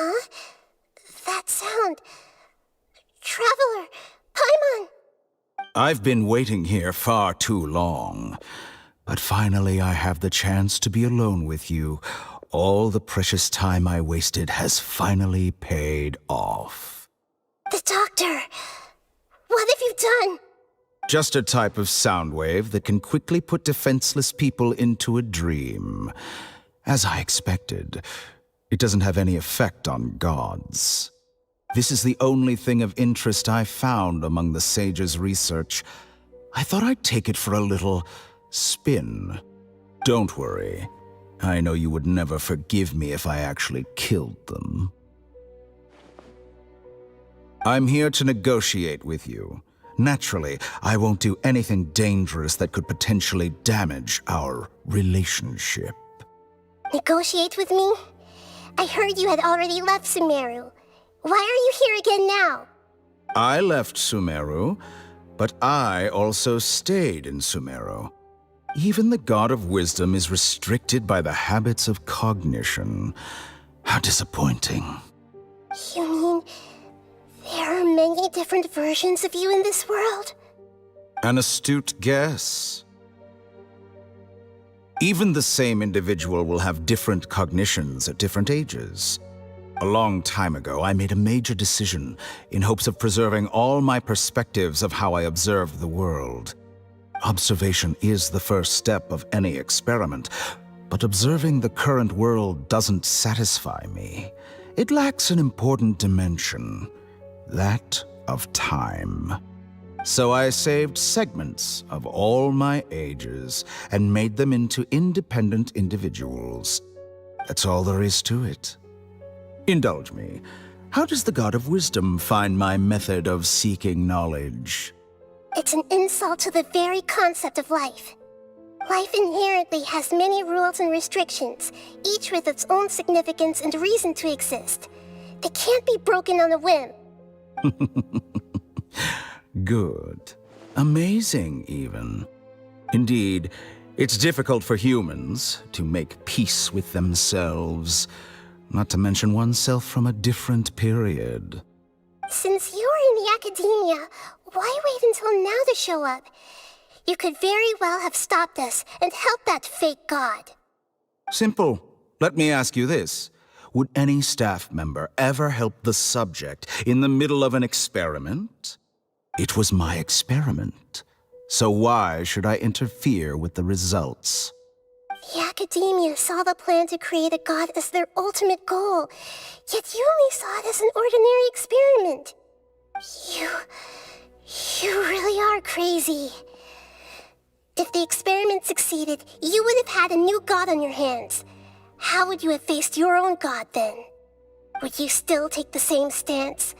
Huh? That sound. Traveler! Paimon! I've been waiting here far too long. But finally I have the chance to be alone with you. All the precious time I wasted has finally paid off. The doctor! What have you done? Just a type of sound wave that can quickly put defenseless people into a dream. As I expected, it doesn't have any effect on gods. This is the only thing of interest I found among the sage's research. I thought I'd take it for a little spin. Don't worry. I know you would never forgive me if I actually killed them. I'm here to negotiate with you. Naturally, I won't do anything dangerous that could potentially damage our relationship. Negotiate with me? I heard you had already left Sumeru. Why are you here again now? I left Sumeru, but I also stayed in Sumeru. Even the God of Wisdom is restricted by the habits of cognition. How disappointing. You mean there are many different versions of you in this world? An astute guess. Even the same individual will have different cognitions at different ages. A long time ago, I made a major decision in hopes of preserving all my perspectives of how I observe the world. Observation is the first step of any experiment, but observing the current world doesn't satisfy me. It lacks an important dimension, that of time. So I saved segments of all my ages and made them into independent individuals. That's all there is to it. Indulge me. How does the God of Wisdom find my method of seeking knowledge? It's an insult to the very concept of life. Life inherently has many rules and restrictions, each with its own significance and reason to exist. They can't be broken on a whim. Good. Amazing, even. Indeed, it's difficult for humans to make peace with themselves, not to mention oneself from a different period. Since you're in the academia, why wait until now to show up? You could very well have stopped us and helped that fake god. Simple. Let me ask you this. Would any staff member ever help the subject in the middle of an experiment? It was my experiment. So why should I interfere with the results? The academia saw the plan to create a god as their ultimate goal, yet you only saw it as an ordinary experiment. You really are crazy. If the experiment succeeded, you would have had a new god on your hands. How would you have faced your own god then? Would you still take the same stance?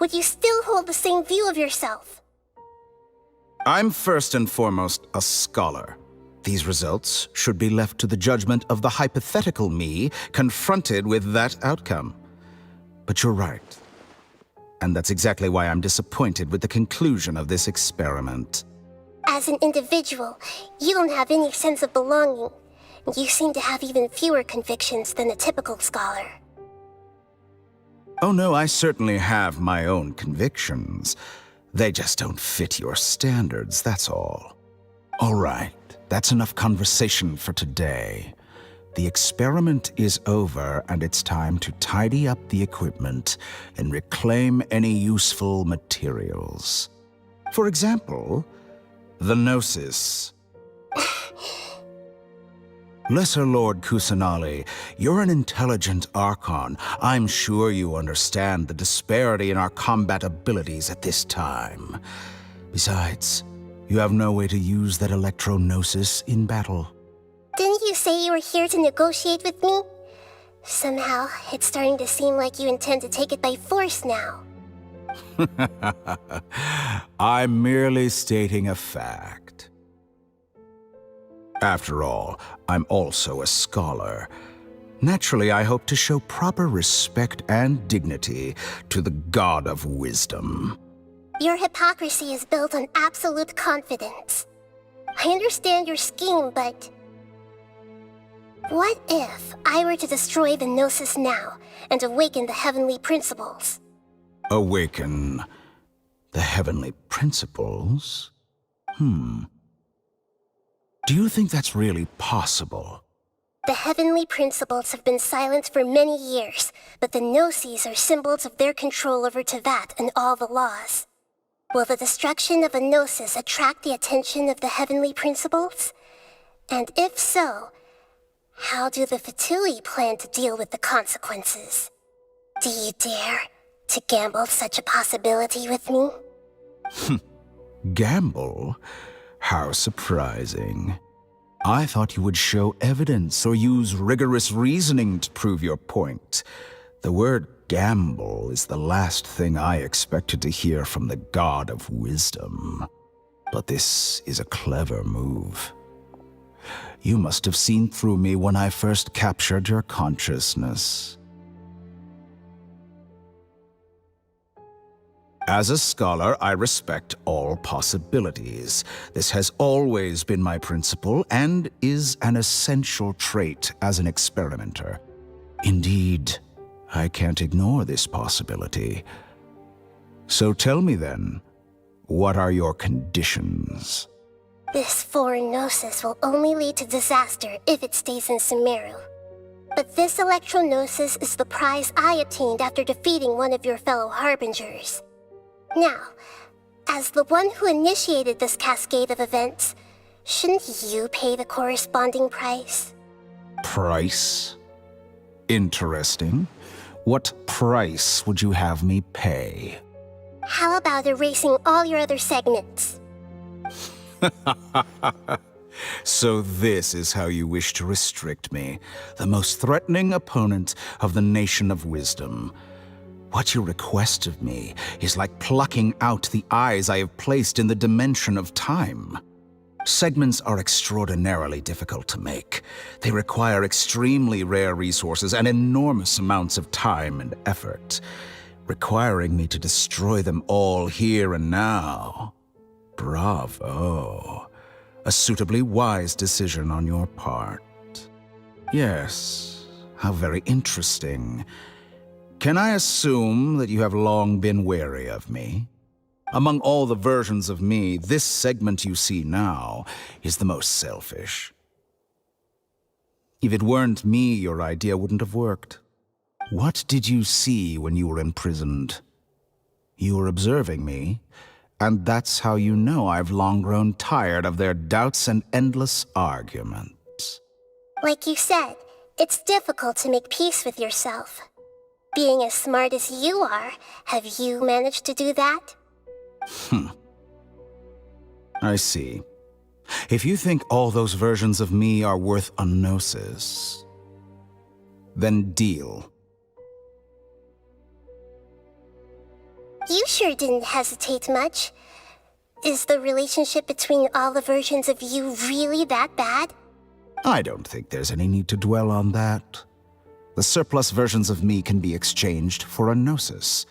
Would you still hold the same view of yourself? I'm first and foremost a scholar. These results should be left to the judgment of the hypothetical me confronted with that outcome. But you're right. And that's exactly why I'm disappointed with the conclusion of this experiment. As an individual, you don't have any sense of belonging. You seem to have even fewer convictions than a typical scholar. Oh no, I certainly have my own convictions. They just don't fit your standards, that's all. All right, that's enough conversation for today. The experiment is over, and it's time to tidy up the equipment and reclaim any useful materials. For example, the Gnosis. Lesser Lord Kusanali, you're an intelligent Archon. I'm sure you understand the disparity in our combat abilities at this time. Besides, you have no way to use that Electro-Gnosis in battle. Didn't you say you were here to negotiate with me? Somehow, it's starting to seem like you intend to take it by force now. I'm merely stating a fact. After all, I'm also a scholar. Naturally, I hope to show proper respect and dignity to the God of Wisdom. Your hypocrisy is built on absolute confidence. I understand your scheme, but... What if I were to destroy the Gnosis now and awaken the heavenly principles? Awaken the heavenly principles? Do you think that's really possible? The heavenly principles have been silent for many years, but the Gnosis are symbols of their control over Tevat and all the laws. Will the destruction of a Gnosis attract the attention of the heavenly principles? And if so, how do the Fatui plan to deal with the consequences? Do you dare to gamble such a possibility with me? Gamble? How surprising. I thought you would show evidence or use rigorous reasoning to prove your point. The word gamble is the last thing I expected to hear from the god of wisdom. But this is a clever move. You must have seen through me when I first captured your consciousness. As a scholar, I respect all possibilities. This has always been my principle and is an essential trait as an experimenter. Indeed, I can't ignore this possibility. So tell me then, what are your conditions? This foreign Gnosis will only lead to disaster if it stays in Sumeru. But this Electro-Gnosis is the prize I obtained after defeating one of your fellow Harbingers. Now, as the one who initiated this cascade of events, shouldn't you pay the corresponding price? Price? Interesting. What price would you have me pay? How about erasing all your other segments? So this is how you wish to restrict me, the most threatening opponent of the Nation of Wisdom. What you request of me is like plucking out the eyes I have placed in the dimension of time. Segments are extraordinarily difficult to make. They require extremely rare resources and enormous amounts of time and effort, requiring me to destroy them all here and now. Bravo. A suitably wise decision on your part. Yes, how very interesting. Can I assume that you have long been wary of me? Among all the versions of me, this segment you see now is the most selfish. If it weren't me, your idea wouldn't have worked. What did you see when you were imprisoned? You were observing me, and that's how you know I've long grown tired of their doubts and endless arguments. Like you said, it's difficult to make peace with yourself. Being as smart as you are, have you managed to do that? I see. If you think all those versions of me are worth a gnosis, then deal. You sure didn't hesitate much. Is the relationship between all the versions of you really that bad? I don't think there's any need to dwell on that. The surplus versions of me can be exchanged for a gnosis.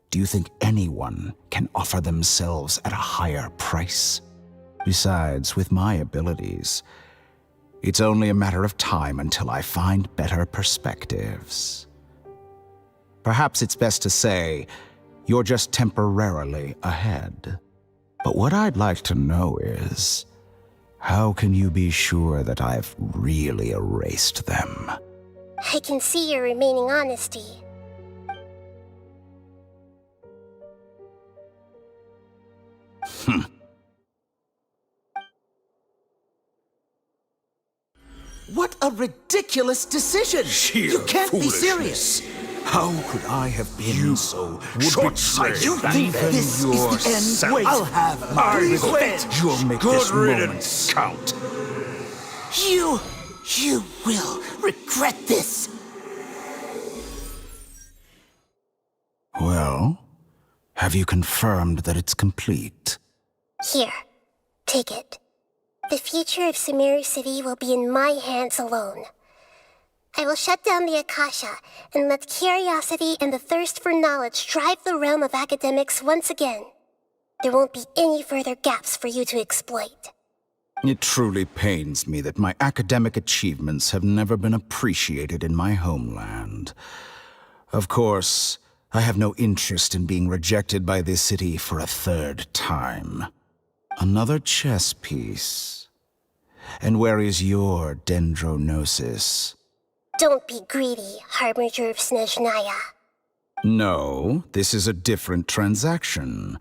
Do you think anyone can offer themselves at a higher price? Besides, with my abilities, it's only a matter of time until I find better perspectives. Perhaps it's best to say, you're just temporarily ahead. But what I'd like to know is, how can you be sure that I've really erased them? I can see your remaining honesty. What a ridiculous decision! You can't be serious! How could I have been so short-sighted? You think this is the end? Wait, I'll have my revenge! You'll make this moment count. You will regret this! Well, have you confirmed that it's complete? Here, take it. The future of Sumeru City will be in my hands alone. I will shut down the Akasha and let curiosity and the thirst for knowledge drive the realm of academics once again. There won't be any further gaps for you to exploit. It truly pains me that my academic achievements have never been appreciated in my homeland. Of course, I have no interest in being rejected by this city for a third time. Another chess piece. And where is your dendronosis? Don't be greedy, Harbinger of Snezhnaya. No, this is a different transaction.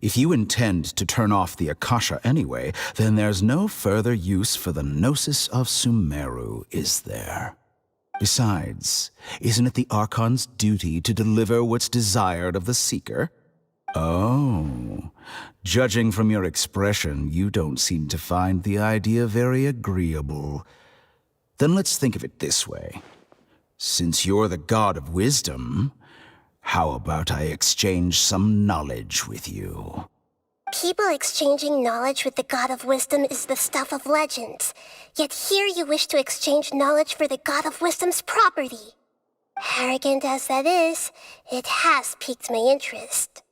If you intend to turn off the Akasha anyway, then there's no further use for the Gnosis of Sumeru, is there? Besides, isn't it the Archon's duty to deliver what's desired of the Seeker? Oh, judging from your expression, you don't seem to find the idea very agreeable. Then let's think of it this way. Since you're the god of wisdom, how about I exchange some knowledge with you? People exchanging knowledge with the God of Wisdom is the stuff of legends. Yet here you wish to exchange knowledge for the God of Wisdom's property. Arrogant as that is, it has piqued my interest.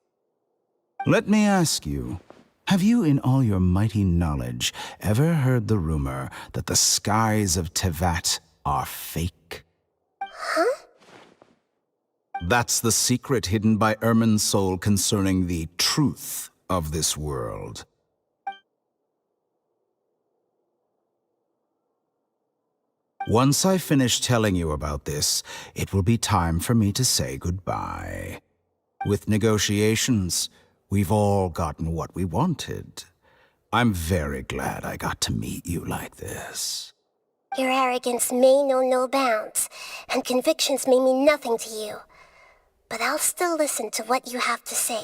Let me ask you, have you in all your mighty knowledge ever heard the rumor that the skies of Tevat are fake? Huh? That's the secret hidden by Ermin's soul concerning the truth of this world. Once I finish telling you about this, it will be time for me to say goodbye. With negotiations, we've all gotten what we wanted. I'm very glad I got to meet you like this. Your arrogance may know no bounds, and convictions may mean nothing to you. But I'll still listen to what you have to say.